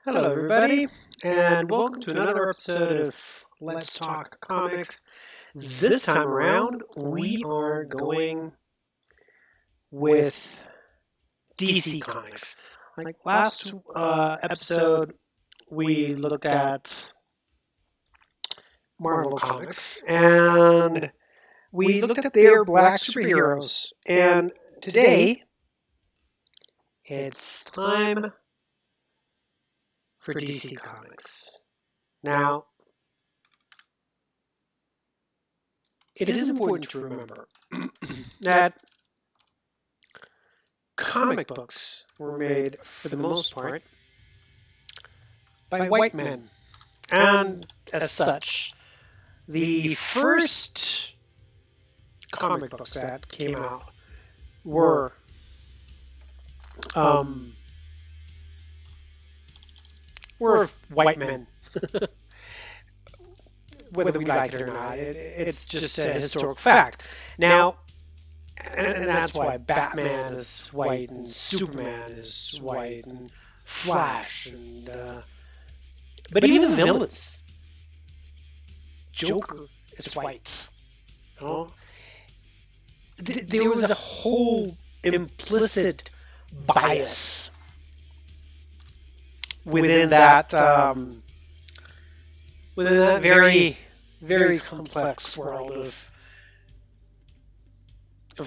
Hello, everybody, and welcome to another episode of Let's Talk Comics. This time around, we are going with DC Comics. Like last episode, we looked at Marvel Comics, and we looked at their black superheroes. And today, it's time for DC Comics. Now, it is important to remember that comic books were made, for the most part, by white men. And as such, the first comic books that came out were were white men. Whether we like it or not, it's just a historical fact. Now, and that's why Batman is white and Superman is white and Flash and but even the villains, Joker is white. You know? There was a whole implicit bias within that very very complex world of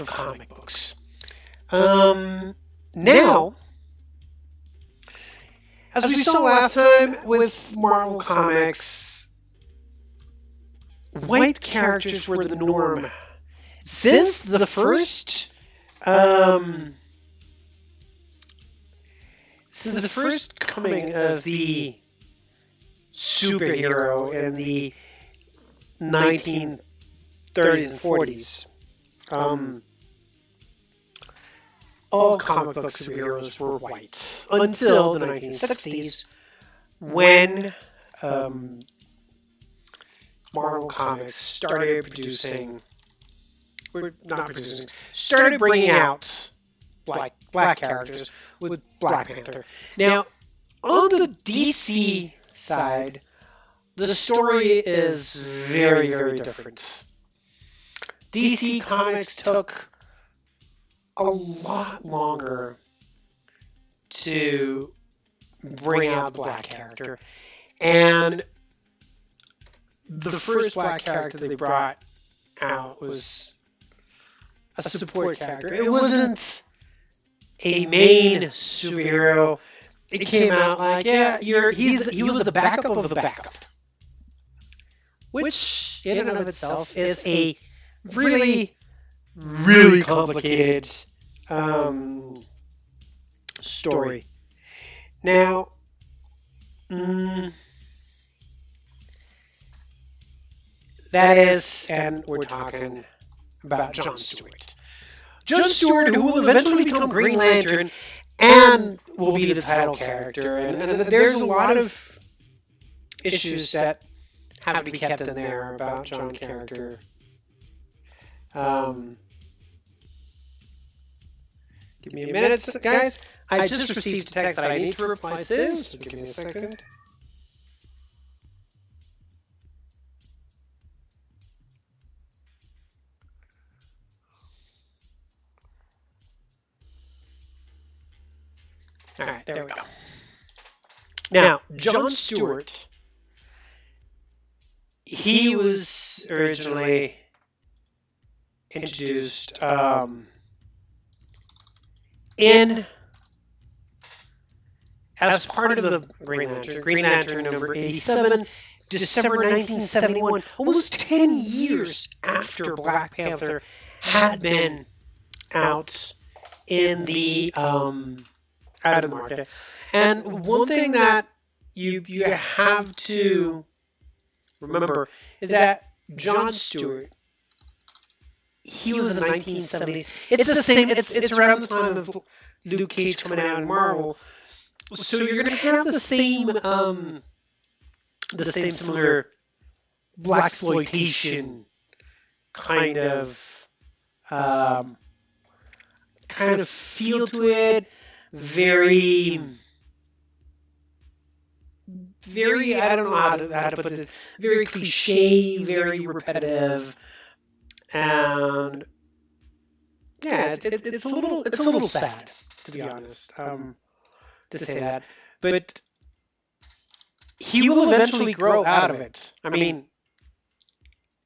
comic books. Now, as we saw last time with Marvel Comics, white characters were the norm. Since the first coming of the superhero in the 1930s and 40s, all comic book superheroes were white until the 1960s, when Marvel Comics started bringing out black characters with Black Panther. Now, on the DC side, the story is very, very different. DC Comics took a lot longer to bring out the black character. And the first black character they brought out was a support character. It wasn't a main superhero. It came out like, he was the backup of the backup. Which, in and of itself, is a really, really complicated story. Now, that is, and we're talking about John Stewart. John Stewart, who will eventually become Green Lantern and will be the title character. And there's a lot of issues that have to be kept in there about John's character. Give me a minute, guys. I just received a text that I need to reply to, so give me a second. All right, there we go. Now, John Stewart, he was originally introduced as part of the Green Lantern number 87, December 1971, almost 10 years after Black Panther had been out in the out of the market. And one thing that you have to remember is that John Stewart, he was in the 1970s. It's the same. It's around the time of Luke Cage coming out in Marvel. So you're going to have the same similar blaxploitation kind of feel to it. Very very, I don't know how to put this, very cliche, very repetitive, and yeah, it's a little sad, to be honest, to say that. But he will eventually grow out of it. I mean,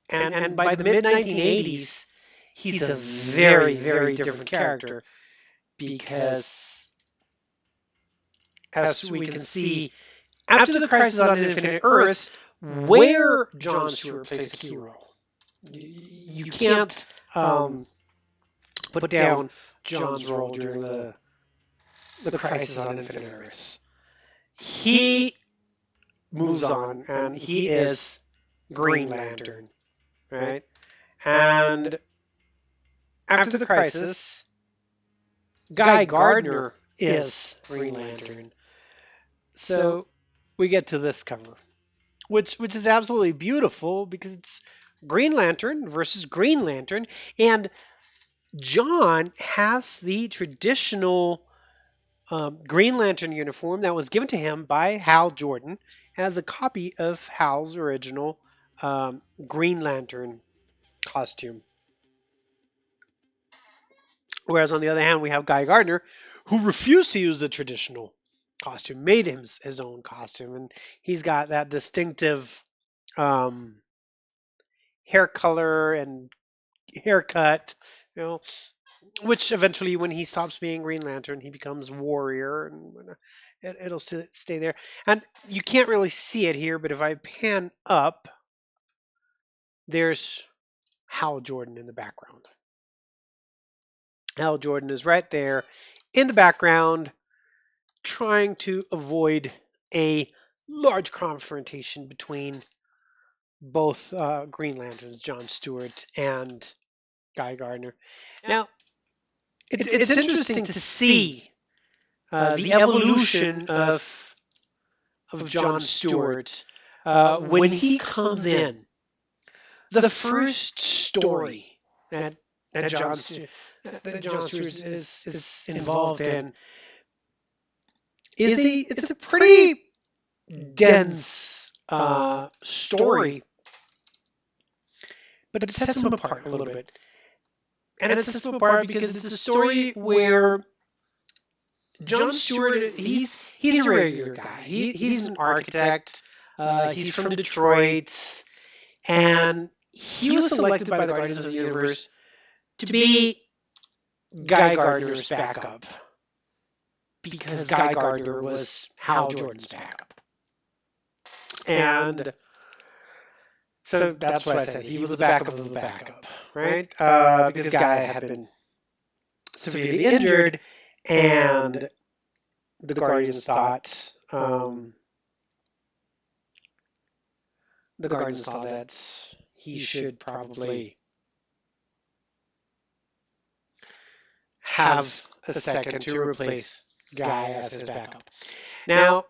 and by the mid 1980s, he's a very, very different character because, as we can see, after the Crisis on Infinite Earths, where Jon Stewart plays a key role. You can't put down Jon's role during the Crisis on Infinite Earths. He moves on, and he is Green Lantern, right? And after the Crisis, Guy Gardner is Green Lantern. So we get to this cover, which is absolutely beautiful because it's Green Lantern versus Green Lantern, and Jon has the traditional Green Lantern uniform that was given to him by Hal Jordan as a copy of Hal's original Green Lantern costume. Whereas on the other hand, we have Guy Gardner, who refused to use the traditional costume, made his own costume, and he's got that distinctive um, hair color and haircut, you know, which eventually, when he stops being Green Lantern, he becomes Warrior, and it'll stay there. And you can't really see it here, but if I pan up, there's Hal Jordan in the background. Hal Jordan is right there in the background, trying to avoid a large confrontation between both Green Lanterns, Jon Stewart and Guy Gardner. Now, it's interesting to see the evolution of Jon Stewart when he comes in. The first story that Jon Stewart is involved in it's a pretty dense story, but it sets him apart a little bit. And it sets him apart because it's a story where Jon Stewart, he's a regular guy. He's an architect. He's from Detroit, and he was selected by the Guardians of the Universe to be Guy Gardner's backup because Guy Gardner was Hal Jordan's backup. And so that's what I said. He was the backup of the backup, right? Because Guy had been severely injured, and the Guardians thought that he should probably have a second to replace Guy as his backup. Now,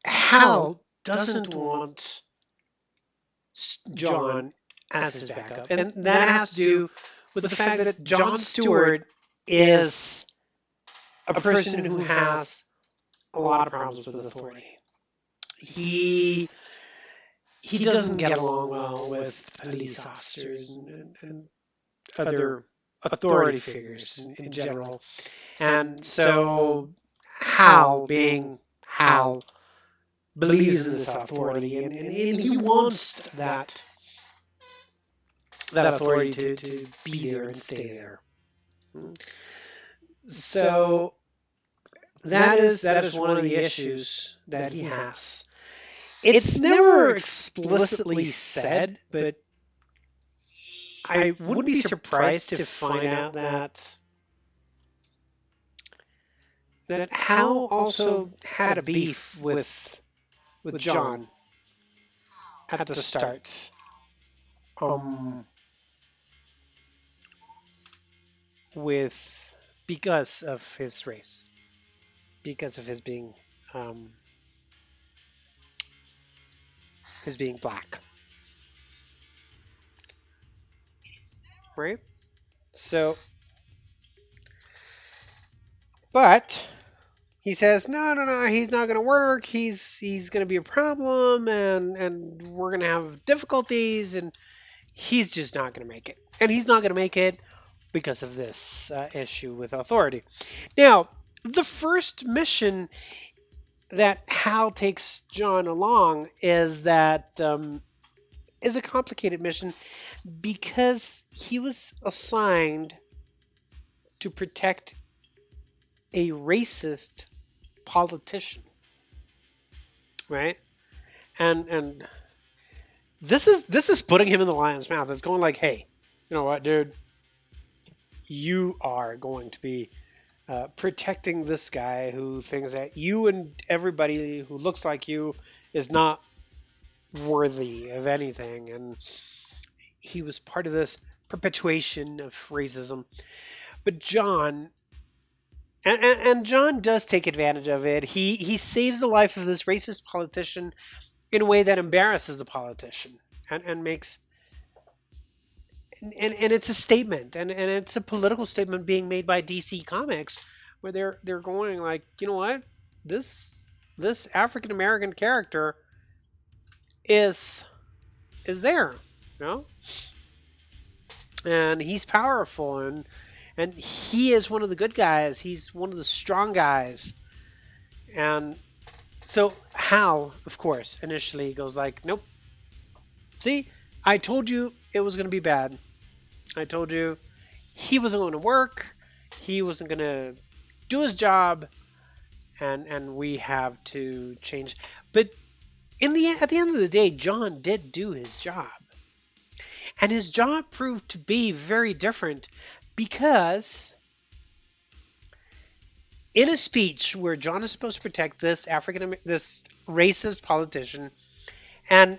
Hal doesn't want Jon as his backup, and that has to do with the fact that Jon Stewart is a person who has a lot of problems with authority. He doesn't get along well with police officers and other authority figures in general. And so Hal, being Hal, believes in this authority, and he wants that authority to be there and stay there. So that is one of the issues that he has. It's never explicitly said, but I wouldn't be surprised to find out that Hal also had a beef with Jon at the start. With because of his race, because of his being black, right? So, but he says, no, no, no, he's not going to work. He's going to be a problem, and we're going to have difficulties, and he's just not going to make it. And he's not going to make it because of this issue with authority. Now, the first mission that Hal takes John along is a complicated mission because he was assigned to protect a racist politician, right? And this is putting him in the lion's mouth. It's going like, hey, you know what, dude? You are going to be protecting this guy who thinks that you and everybody who looks like you is not worthy of anything, and he was part of this perpetuation of racism. But John, and John does take advantage of it. He saves the life of this racist politician in a way that embarrasses the politician and makes and it's a statement and it's a political statement being made by DC Comics where they're going like, you know what, this African American character is there, you know, and he's powerful and he is one of the good guys. He's one of the strong guys. And so Hal, of course, initially goes like, nope. See, I told you it was going to be bad. I told you he wasn't going to work. He wasn't going to do his job, and we have to change. But at the end of the day, John did do his job, and his job proved to be very different because in a speech where John is supposed to protect this this racist politician, and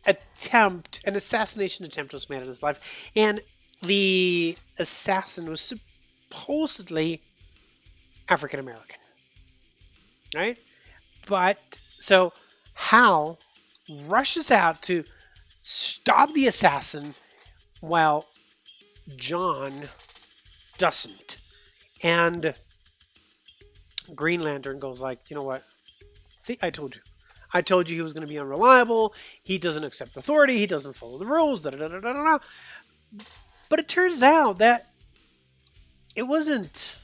an assassination attempt was made on his life, and the assassin was supposedly African American, right? But so Hal rushes out to stop the assassin while John doesn't, and Green Lantern goes like, you know what? See, I told you. I told you he was going to be unreliable. He doesn't accept authority. He doesn't follow the rules. Da, da, da, da, da, da. But it turns out that it wasn't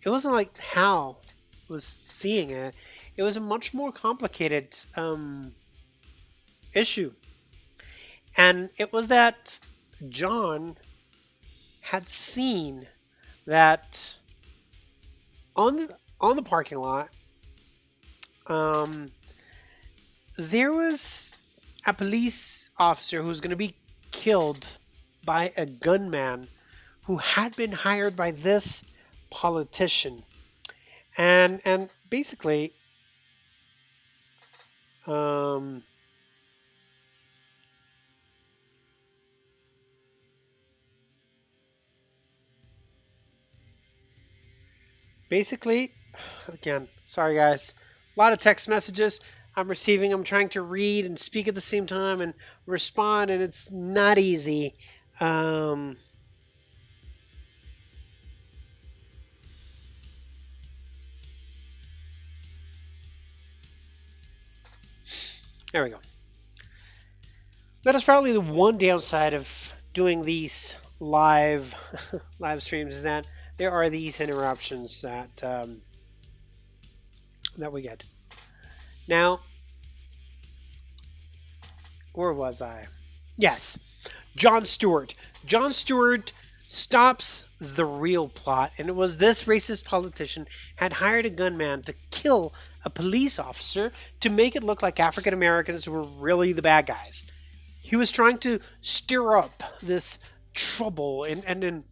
like Hal was seeing it. It was a much more complicated issue, and it was that John had seen that on the parking lot. There was a police officer who was going to be killed by a gunman who had been hired by this politician, and basically, um, basically, again, sorry guys, a lot of text messages I'm receiving. I'm trying to read and speak at the same time and respond, and it's not easy. Um, there we go. That is probably the one downside of doing these live streams is that there are these interruptions that we get. Now, where was I? Yes, John Stewart. John Stewart stops the real plot, and it was this racist politician had hired a gunman to kill a police officer to make it look like African Americans were really the bad guys. He was trying to stir up this trouble and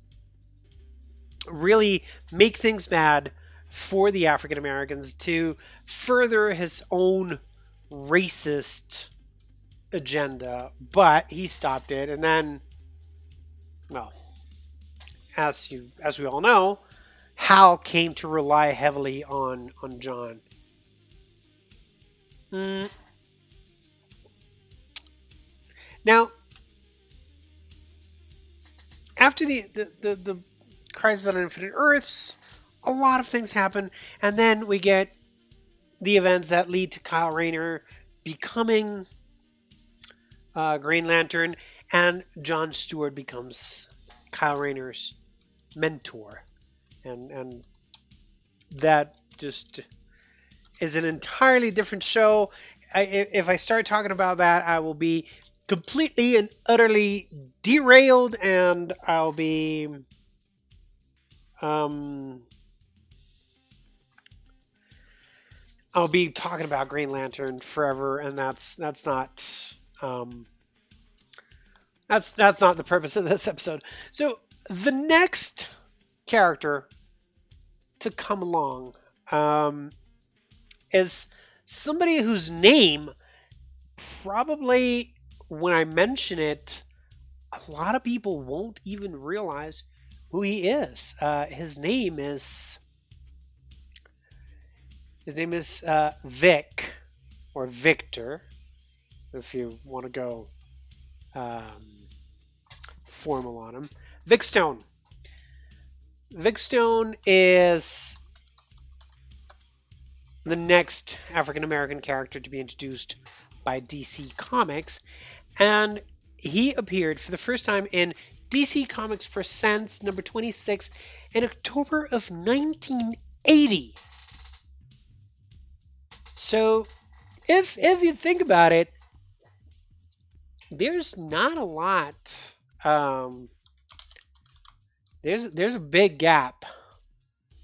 really make things bad for the African Americans to further his own racist agenda, but he stopped it. And then, well, as we all know, Hal came to rely heavily on John. Mm. Now, after the Crisis on Infinite Earths. A lot of things happen, and then we get the events that lead to Kyle Rayner becoming Green Lantern, and John Stewart becomes Kyle Rayner's mentor, and that just is an entirely different show. If I start talking about that, I will be completely and utterly derailed, and um, I'll be talking about Green Lantern forever, and um, that's not the purpose of this episode. So the next character to come along um, is somebody whose name probably, when I mention it, a lot of people won't even realize who he is. His name is Vic, or Victor, if you want to go um, formal on him. Vic Stone. Vic Stone is the next African American character to be introduced by DC Comics, and he appeared for the first time in DC Comics Presents number 26 in October of 1980. So, if you think about it, there's not a lot. Um, there's a big gap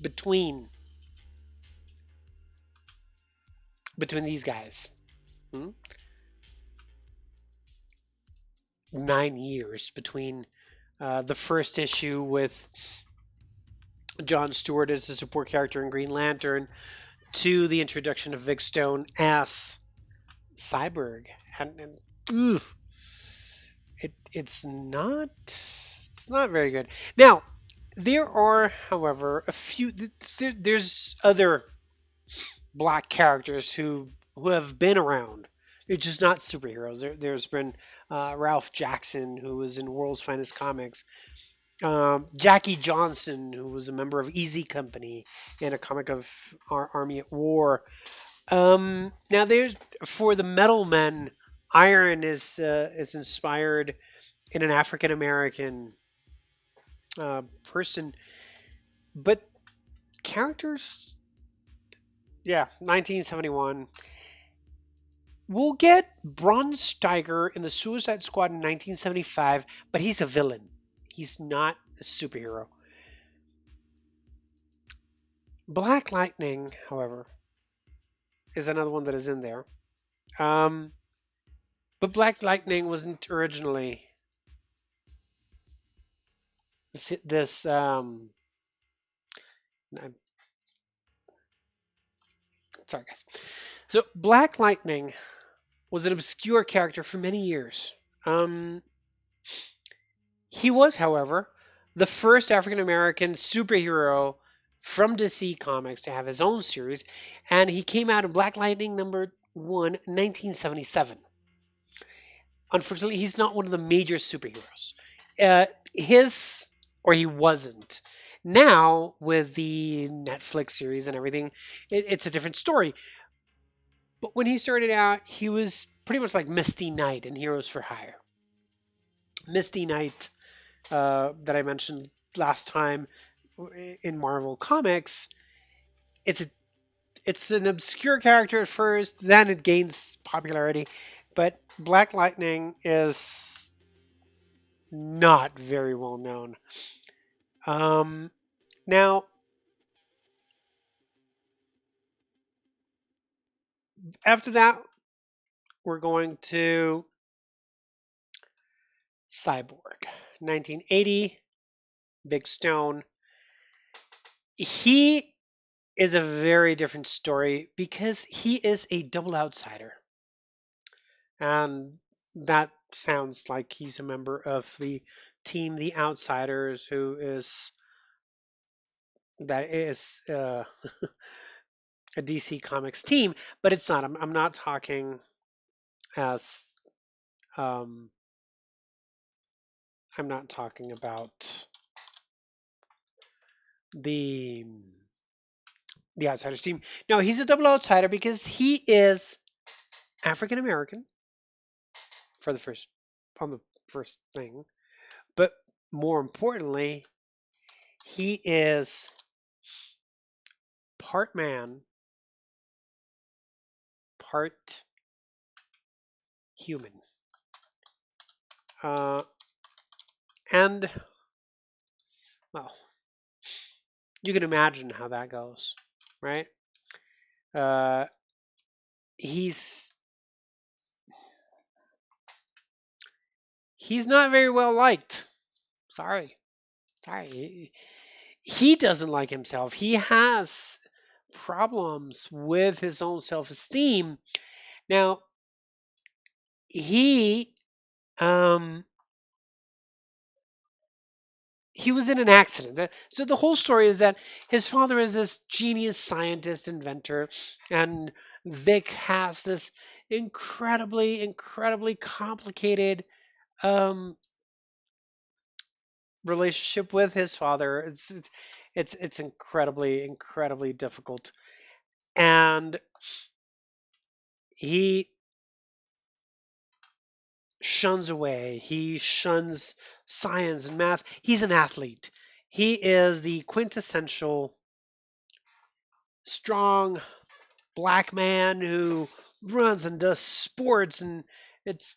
between these guys. Hmm? 9 years between the first issue with John Stewart as a support character in Green Lantern to the introduction of Vic Stone as Cyborg, and oof, it's not very good. Now there are, however, a few. There's other black characters who have been around. They're just not superheroes. There's been Ralph Jackson, who was in World's Finest Comics. Jackie Johnson, who was a member of Easy Company in a comic of our Army at War. Now, there's for the Metal Men, Iron is inspired in an African American person, but characters, yeah, 1971. We'll get Steiger in the Suicide Squad in 1975, but he's a villain. He's not a superhero. Black Lightning, however, is another one that is in there. Um, but Black Lightning wasn't originally this. I'm sorry, guys. So Black Lightning was an obscure character for many years. Um, he was, however, the first African American superhero from DC Comics to have his own series, and he came out in Black Lightning number 1, 1977. Unfortunately, he's not one of the major superheroes. His, or he wasn't. Now, with the Netflix series and everything, it's a different story. But when he started out, he was pretty much like Misty Knight in Heroes for Hire. Misty Knight, that I mentioned last time in Marvel Comics, it's a it's an obscure character at first, then it gains popularity. But Black Lightning is not very well known. Um, Now, after that, we're going to Cyborg. 1980, Big Stone. He is a very different story because he is a double outsider. And that sounds like he's a member of the team, The Outsiders, that is a DC Comics team, but it's not. I'm not talking as um, I'm not talking about the Outsiders team. No, he's a double outsider because he is African American for the first on the first thing, but more importantly, he is part man, part human. Uh, and well, you can imagine how that goes, right? Uh, he's he's not very well liked. Sorry, sorry. He doesn't like himself. He has problems with his own self-esteem. Now, he um he was in an accident. So the whole story is that his father is this genius scientist, inventor, and Vic has this incredibly complicated um relationship with his father. It's incredibly difficult, and he shuns away. He shuns science and math. He's an athlete. He is the quintessential strong black man who runs and does sports, and it's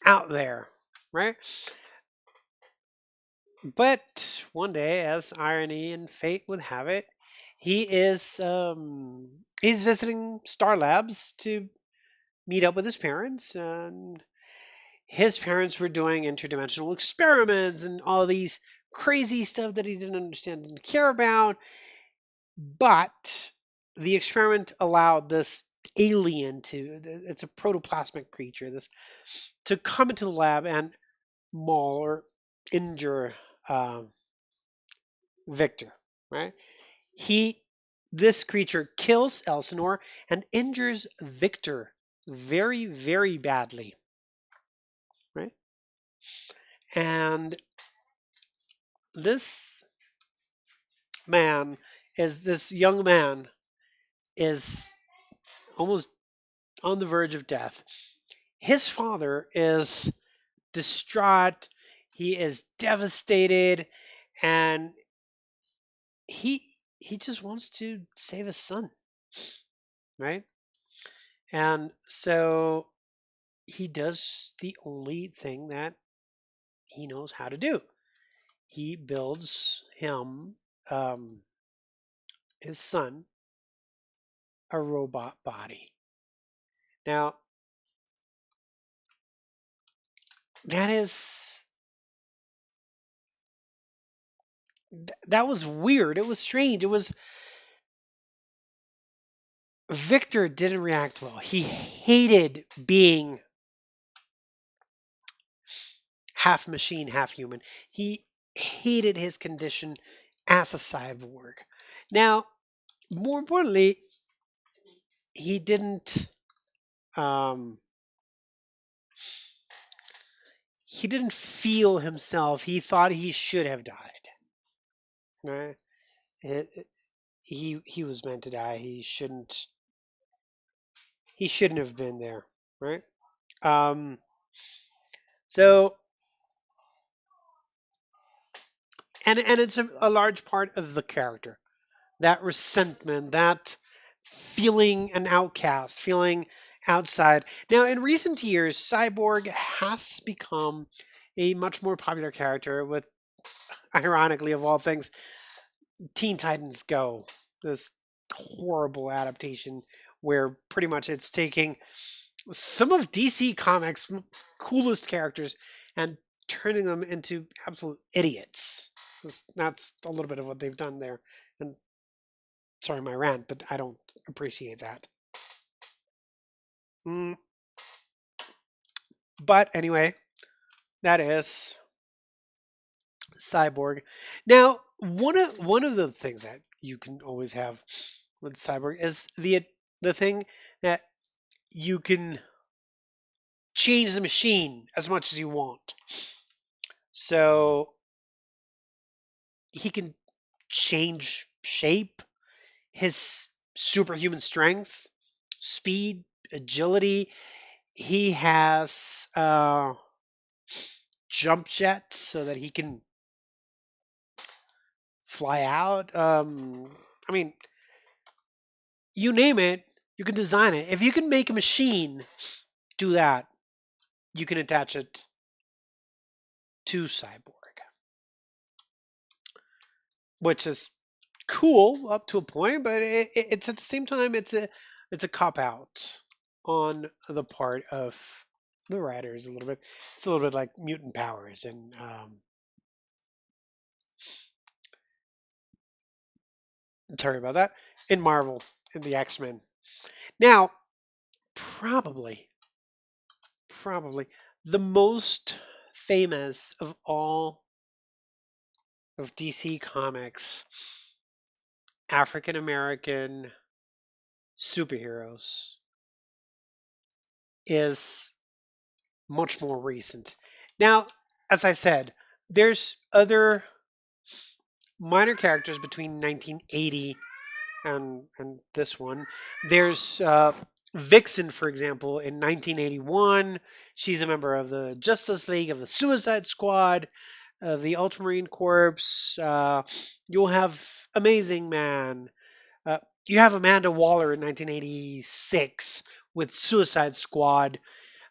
out there, right? But one day, as irony and fate would have it, he's visiting Star Labs to meet up with his parents, and his parents were doing interdimensional experiments and all these crazy stuff that he didn't understand, didn't care about. But the experiment allowed this alien to, it's a protoplasmic creature, this to come into the lab and maul or injure um, Victor, right? He, this creature kills Elsinore and injures Victor very badly, right? And this man this young man is almost on the verge of death. His father is distraught. He is devastated, and he he just wants to save his son, right? And so he does the only thing that he knows how to do. He builds him, his son, a robot body. Now that is that was weird. It was strange. It was Victor didn't react well. He hated being half machine, half human. He hated his condition as a cyborg. Now, more importantly, he um, didn't feel himself. He thought he should have died. Right? He was meant to die. He shouldn't have been there. Right? Um, so and it's a large part of the character, that resentment, that feeling an outcast, feeling outside. Now, in recent years, Cyborg has become a much more popular character with, ironically, of all things, Teen Titans Go, this horrible adaptation where pretty much it's taking some of DC Comics' coolest characters and turning them into absolute idiots. That's a little bit of what they've done there. And sorry, my rant, but I don't appreciate that. Mm, but anyway, that is Cyborg. Now, one of the things that you can always have with Cyborg is the thing that you can change the machine as much as you want. So he can change shape, his superhuman strength, speed, agility. He has jump jets so that he can fly out. I mean, you name it, you can design it. If you can make a machine do that, you can attach it to Cyborg, which is cool up to a point, but it's at the same time it's a cop out on the part of the writers a little bit. It's a little bit like mutant powers and sorry about that, in Marvel in the X-Men. Now, probably probably the most famous of all of DC Comics African American superheroes is much more recent. Now, as I said, there's other minor characters between 1980 and this one. There's Vixen, for example, in 1981. She's a member of the Justice League, of the Suicide Squad, of the Ultramarine Corps. You'll have Amazing Man. Uh, you have Amanda Waller in 1986 with Suicide Squad,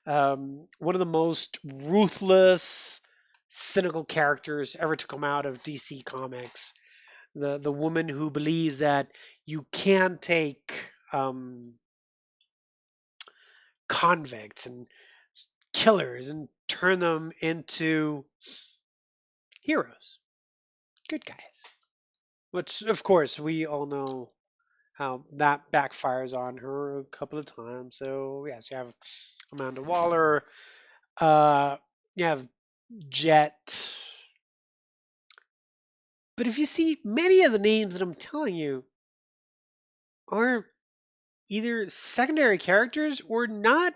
one of the most ruthless, cynical characters ever to come out of DC Comics. The woman who believes that you can take convicts and killers and turn them into heroes, good guys. Which, of course, we all know how that backfires on her a couple of times. So yes, you have Amanda Waller. Uh, you have Jet. But if you see, many of the names that I'm telling you are either secondary characters or not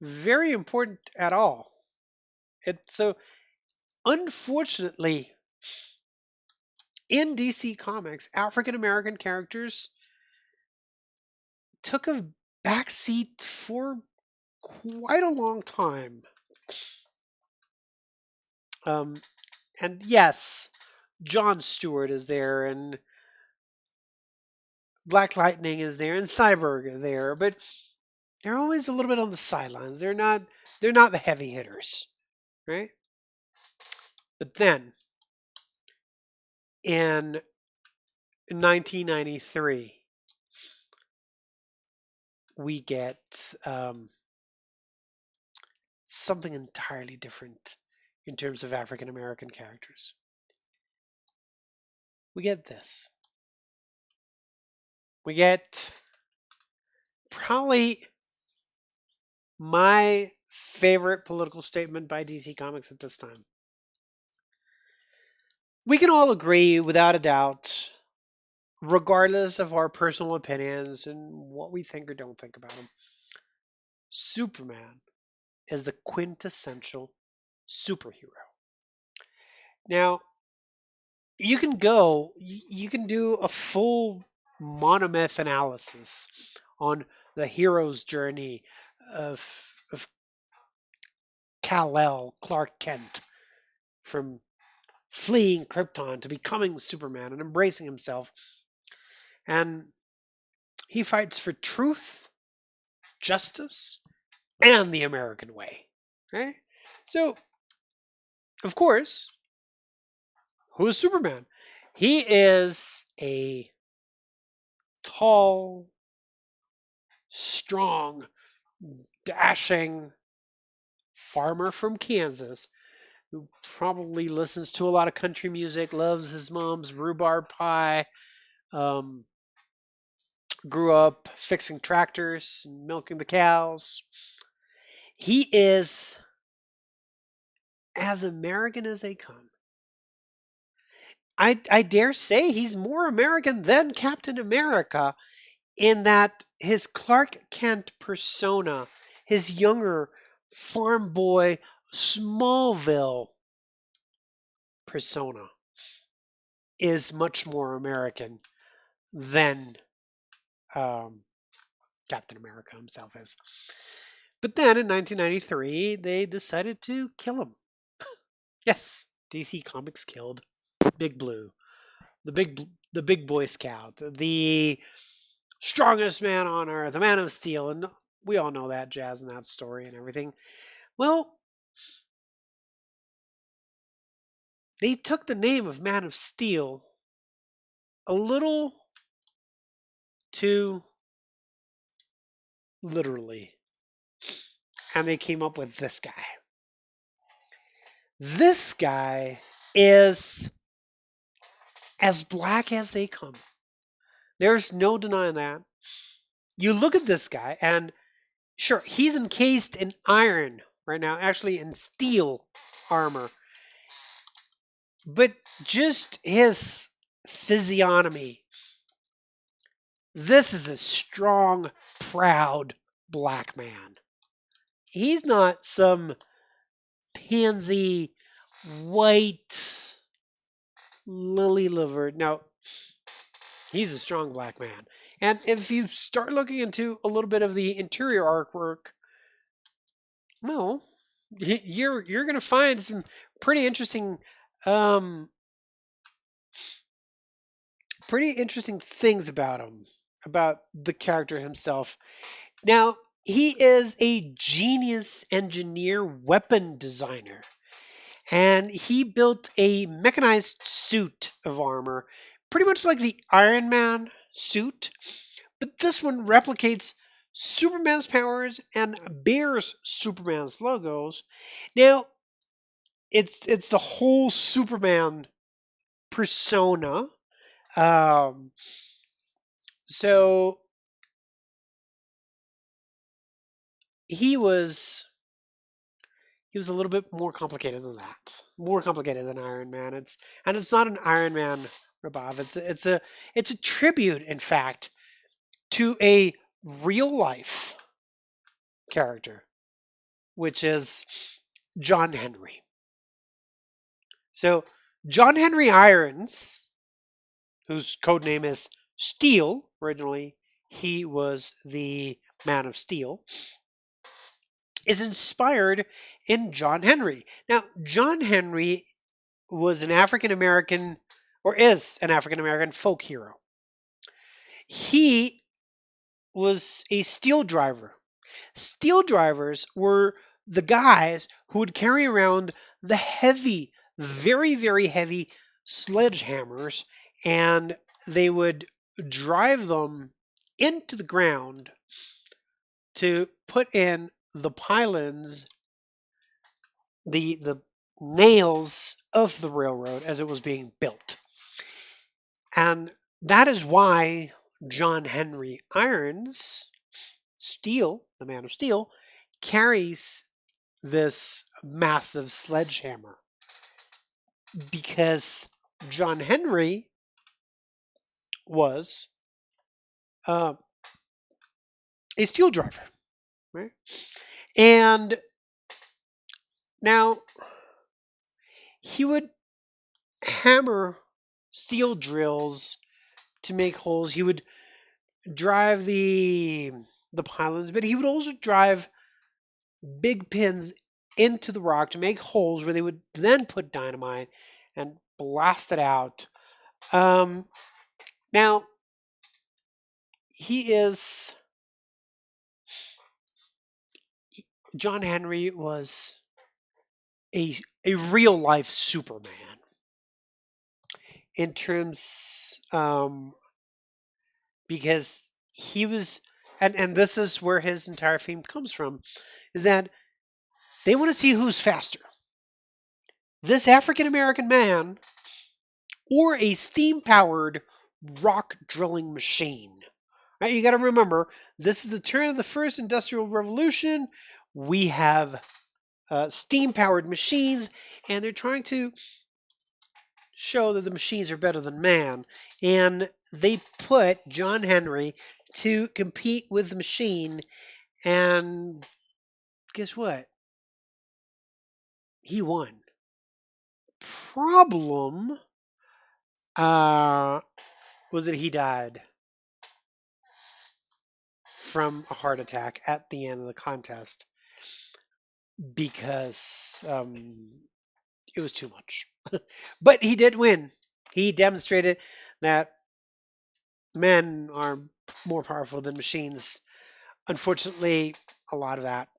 very important at all. So unfortunately, in DC Comics, African American characters took a backseat for quite a long time. Um, and yes, John Stewart is there, and Black Lightning is there, and Cyborg is there, but they're always a little bit on the sidelines. They're not the heavy hitters, right? But then in 1993, we get something entirely different in terms of African American characters. We get this. We get probably my favorite political statement by DC Comics at this time. We can all agree, without a doubt, regardless of our personal opinions and what we think or don't think about him, Superman is the quintessential superhero. Now, you can do a full monomyth analysis on the hero's journey of of Kal-El, Clark Kent, from fleeing Krypton to becoming Superman and embracing himself. And he fights for truth, justice, and the American way. Right? So, of course, who is Superman? He is a tall, strong, dashing farmer from Kansas who probably listens to a lot of country music, loves his mom's rhubarb pie, um, grew up fixing tractors and milking the cows. He is as American as they come. I dare say he's more American than Captain America in that his Clark Kent persona, his younger farm boy Smallville persona, is much more American than um, Captain America himself is. But then in 1993, they decided to kill him. Yes, DC Comics killed Big Blue, the big Boy Scout, the strongest man on earth, the Man of Steel, and we all know that jazz and that story and everything. Well, they took the name of Man of Steel a little too literally, and they came up with this guy. This guy is as black as they come. There's no denying that. You look at this guy, and sure, he's encased in iron right now, actually in steel armor, but just his physiognomy. This is a strong, proud black man. He's not some pansy, white, lily livered. No, he's a strong black man. And if you start looking into a little bit of the interior artwork, well, you're gonna find some pretty interesting um pretty interesting things about him, about the character himself. Now, he is a genius engineer weapon designer, and he built a mechanized suit of armor, pretty much like the Iron Man suit, but this one replicates Superman's powers and bears Superman's logos. Now, it's the whole Superman persona. Um, so he was he was a little bit more complicated than that. More complicated than Iron Man. It's not an Iron Man ripoff. It's a tribute, in fact, to a real life character, which is John Henry. So John Henry Irons, whose code name is Steel, originally he was the Man of Steel, is inspired in John Henry. Now, John Henry was an African American, or is an African American folk hero. He was a steel driver. Steel drivers were the guys who would carry around the heavy, very, very heavy sledgehammers, and they would drive them into the ground to put in the pylons, the nails of the railroad as it was being built. And that is why John Henry Irons, Steel, the Man of Steel, carries this massive sledgehammer, because John Henry was uh, a steel driver, right? And now he would hammer steel drills to make holes. He would drive the pylons, but he would also drive big pins into the rock to make holes where they would then put dynamite and blast it out. Um, now he is John Henry was a real life Superman in terms, because he was, and this is where his entire fame comes from, is that they want to see who's faster, this African American man or a steam powered rock drilling machine. Right, you got to remember, this is the turn of the first industrial revolution. We have steam powered machines, and they're trying to show that the machines are better than man. And they put John Henry to compete with the machine, and guess what? He won. Problem, uh, was that he died from a heart attack at the end of the contest because it was too much. But he did win. He demonstrated that men are more powerful than machines. Unfortunately, a lot of that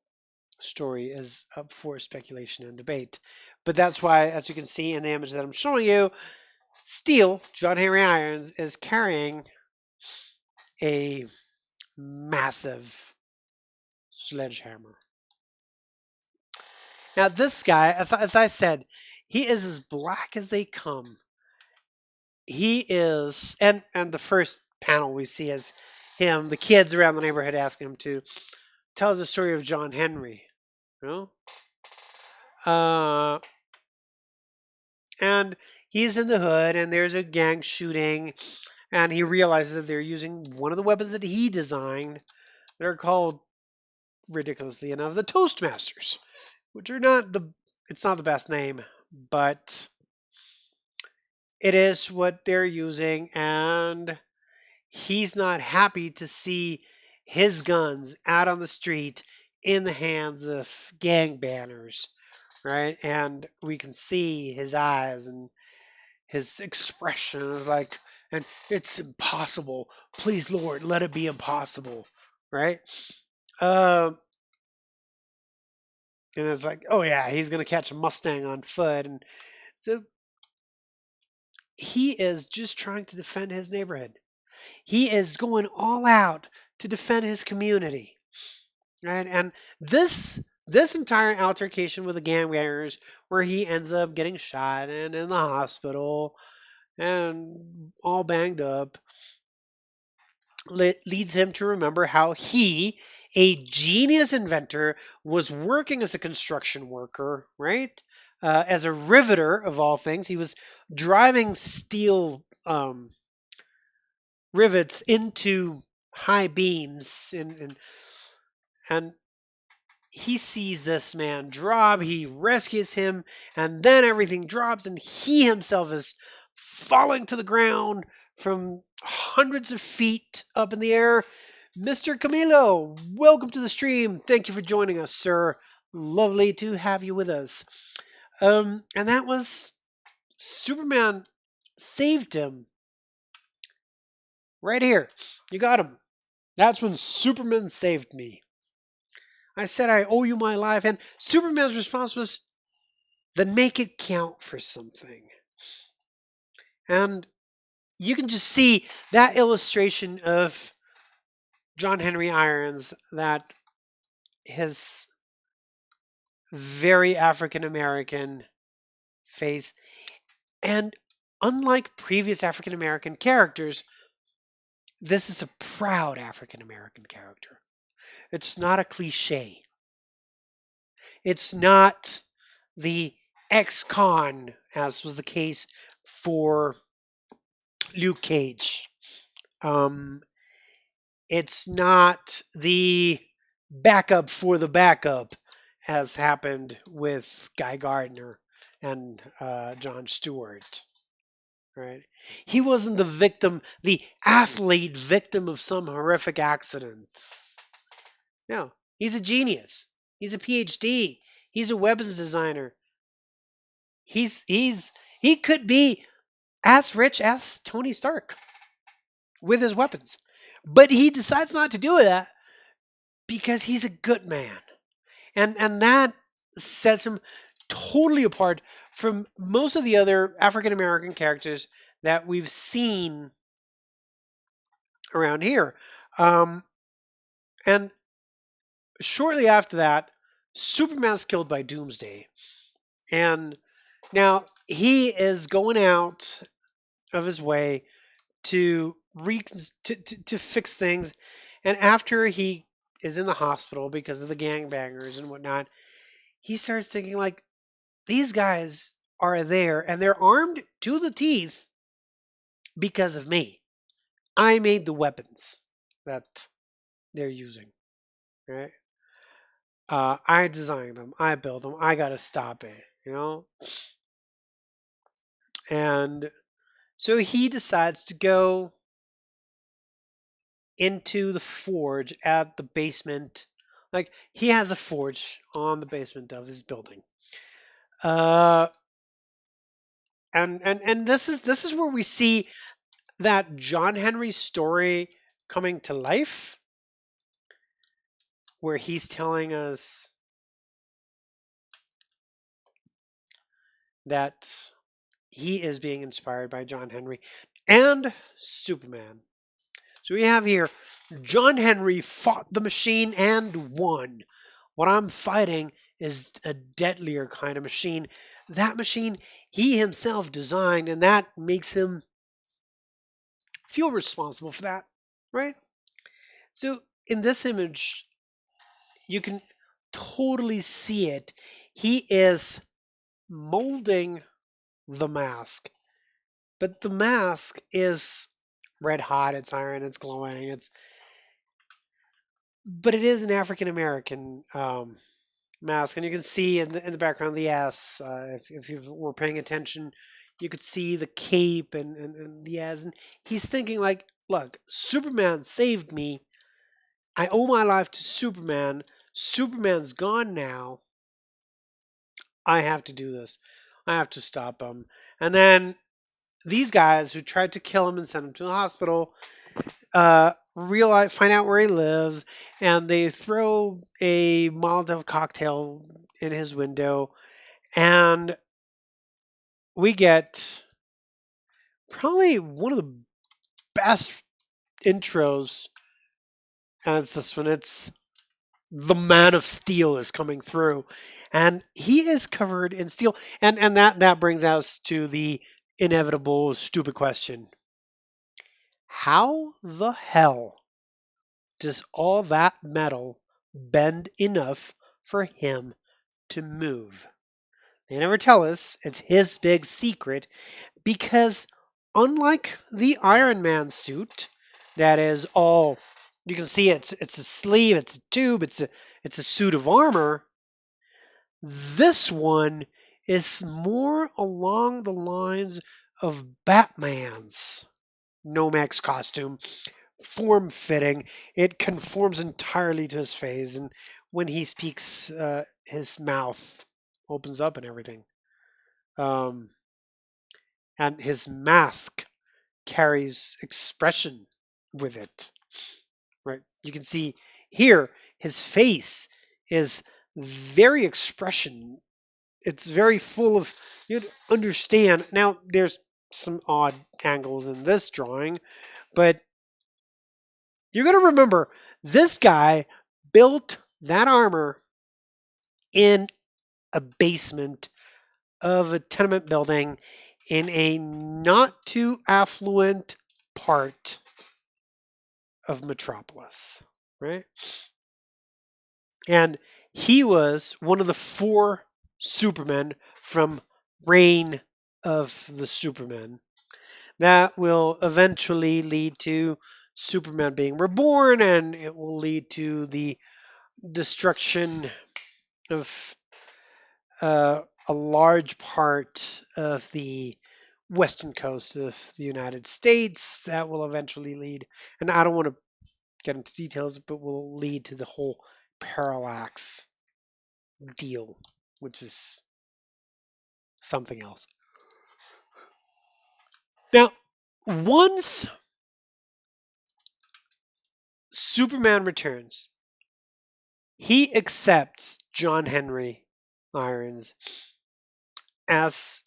story is up for speculation and debate. But that's why, as you can see in the image that I'm showing you, Steel, John Henry Irons, is carrying a massive sledgehammer. Now, this guy, as I said, he is as black as they come. He is, and the first panel we see is him, the kids around the neighborhood asking him to tell the story of John Henry. You know, and he's in the hood, and there's a gang shooting, and he realizes that they're using one of the weapons that he designed. They're called, ridiculously enough, the Toastmasters, which are not the, it's not the best name, but it is what they're using, and he's not happy to see his guns out on the street in the hands of gang banners, right? And we can see his eyes and his expression is like, and it's impossible. Please, Lord, let it be impossible, right? Um, and it's like, oh yeah, he's gonna catch a Mustang on foot, and so he is just trying to defend his neighborhood. He is going all out to defend his community, right? And this entire altercation with the gangbangers, where he ends up getting shot and in the hospital and all banged up, leads him to remember how he, a genius inventor, was working as a construction worker, right? As a riveter of all things, he was driving steel rivets into high beams, and he sees this man drop, he rescues him, and then everything drops, and he himself is falling to the ground from hundreds of feet up in the air. Mr. Camilo, welcome to the stream. Thank you for joining us, sir. Lovely to have you with us. And that was Superman saved him right here. You got him. That's when Superman saved me. I said, I owe you my life. And Superman's response was, then make it count for something. And you can just see that illustration of John Henry Irons, that his very African American face. And unlike previous African American characters, this is a proud African American character. It's not a cliche. It's not the ex con, as was the case for Luke Cage. Um, it's not the backup for the backup, as happened with Guy Gardner and John Stewart. Right? He wasn't the victim, the athlete victim of some horrific accident. No, he's a genius. He's a PhD. He's a weapons designer. He could be as rich as Tony Stark with his weapons. But he decides not to do that because he's a good man. And that sets him totally apart from most of the other African American characters that we've seen around here. Um, and shortly after that, Superman's killed by Doomsday. And now he is going out of his way to to fix things. And after he is in the hospital because of the gangbangers and whatnot, he starts thinking like, these guys are there and they're armed to the teeth because of me. I made the weapons that they're using, right? I designed them. I built them. I got to stop it, you know? And So he decides to go into the forge at the basement. Like he has a forge on the basement of his building. Uh, and this is where we see that John Henry story coming to life, where he's telling us that he is being inspired by John Henry and Superman. So we have here John Henry fought the machine and won. What I'm fighting is a deadlier kind of machine. That machine he himself designed, and that makes him feel responsible for that, right? So in this image, you can totally see it. He is molding the mask, but the mask is red hot, it's iron, it's glowing, but it is an African American mask, and you can see in the background the S. If you were paying attention, you could see the cape and the S, and he's thinking like, "Look, Superman saved me. I owe my life to Superman. Superman's gone now. I have to do this. I have to stop him." And then these guys who tried to kill him and send him to the hospital realize find out where he lives, and they throw a Molotov cocktail in his window, and we get probably one of the best intros, and it's this one. It's the Man of Steel is coming through, and he is covered in steel, and that brings us to the inevitable stupid question: how the hell does all that metal bend enough for him to move? They never tell us. It's his big secret because, unlike the Iron Man suit, that is all you can see, it's a sleeve, it's a tube, it's a suit of armor. This one is more along the lines of Batman's Nomex costume, form fitting. It conforms entirely to his face, and when he speaks, his mouth opens up and everything. Um, and his mask carries expression with it, right? You can see here his face is very expression. It's very full of, you understand. Now, there's some odd angles in this drawing, but you're going to remember this guy built that armor in a basement of a tenement building in a not too affluent part of Metropolis, right? And he was one of the four Supermen from Reign of the Supermen. That will eventually lead to Superman being reborn, and it will lead to the destruction of a large part of the western coast of the United States. That will eventually lead, and I don't want to get into details, but will lead to the whole parallax deal, which is something else. Now, once Superman returns, he accepts John Henry Irons as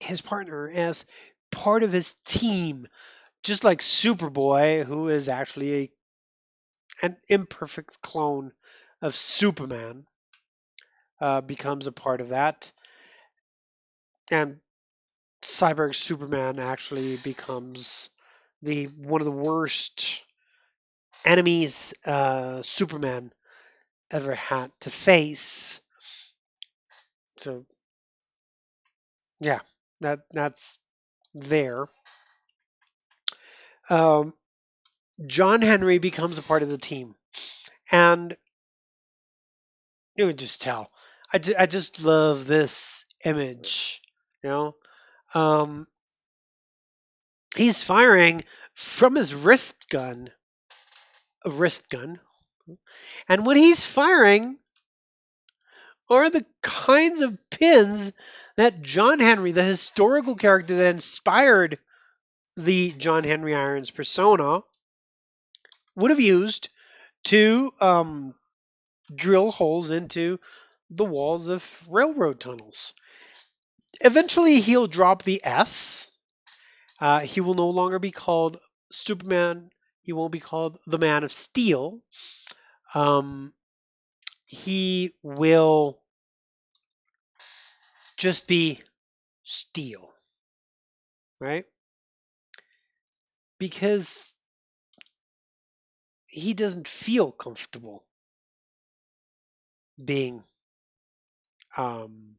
his partner, as part of his team, just like Superboy, who is actually an imperfect clone of Superman, becomes a part of that. And Cyborg Superman actually becomes the one of the worst enemies Superman ever had to face. So yeah, that's there. Um, John Henry becomes a part of the team, and you would just tell. I just love this image, you know. Um, He's firing from his wrist gun, and when he's firing are the kinds of pins that John Henry, the historical character that inspired the John Henry Irons persona, would have used to drill holes into the walls of railroad tunnels. Eventually, he'll drop the S. He will no longer be called Superman. He won't be called the Man of Steel. Um, he will just be Steel, right? Because he doesn't feel comfortable being um,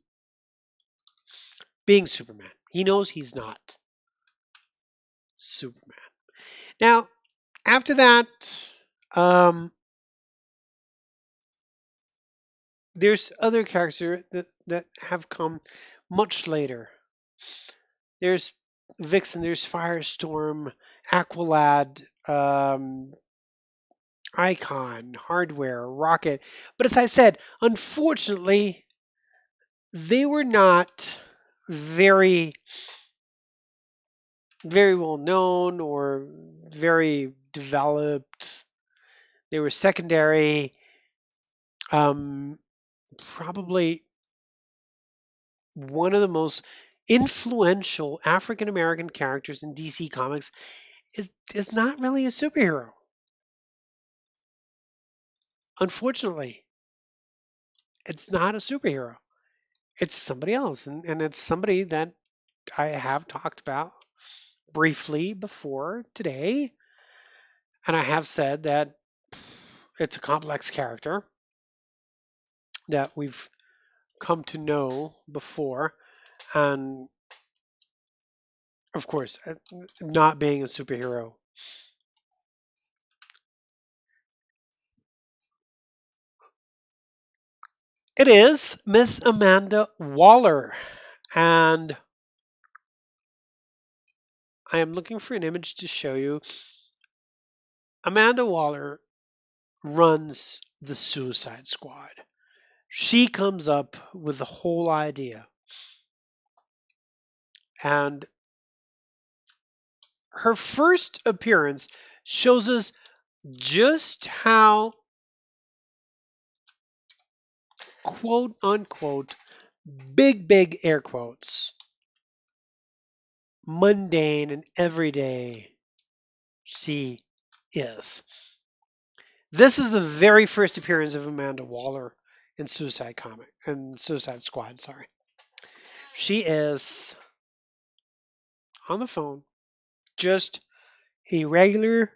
being Superman. He knows he's not Superman. Now, after that, um, there's other characters that have come much later. There's Vixen, there's Firestorm, Aqualad, Icon, Hardware, Rocket. But as I said, unfortunately, they were not very, very well known or very developed. They were secondary. Probably one of the most influential African American characters in DC Comics is not really a superhero. Unfortunately, it's not a superhero. It's somebody else, and it's somebody that I have talked about briefly before today, and I have said that it's a complex character that we've come to know before, and of course, not being a superhero. It is Miss Amanda Waller, and I am looking for an image to show you. Amanda Waller runs the Suicide Squad. She comes up with the whole idea, and her first appearance shows us just how quote unquote big air quotes mundane and everyday she is. This is the very first appearance of Amanda Waller in Suicide Squad, sorry. She is on the phone, just a regular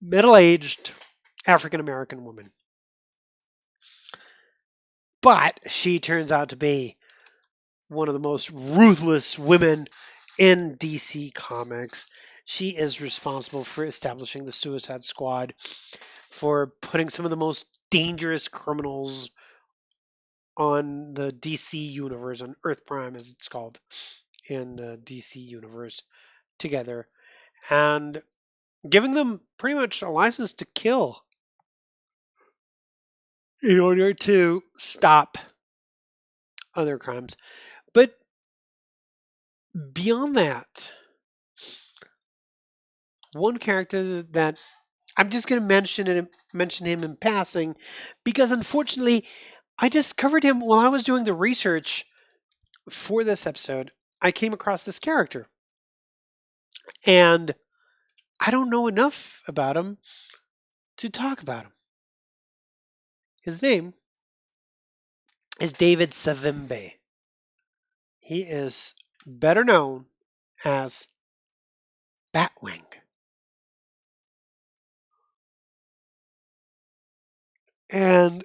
middle-aged African American woman. But she turns out to be one of the most ruthless women in DC Comics. She is responsible for establishing the Suicide Squad, for putting some of the most dangerous criminals on the DC universe, on Earth Prime as it's called in the DC universe, together, and giving them pretty much a license to kill in order to stop other crimes. But beyond that, one character that I'm just going to mention him in passing, because unfortunately, I discovered him while I was doing the research for this episode. I came across this character, and I don't know enough about him to talk about him. His name is David Savimbe. He is better known as Batwing. And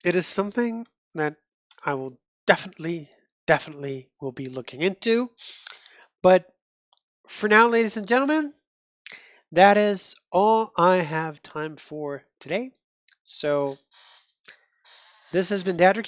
it is something that I will definitely will be looking into. But for now, ladies and gentlemen, that is all I have time for today. So this has been Dadrick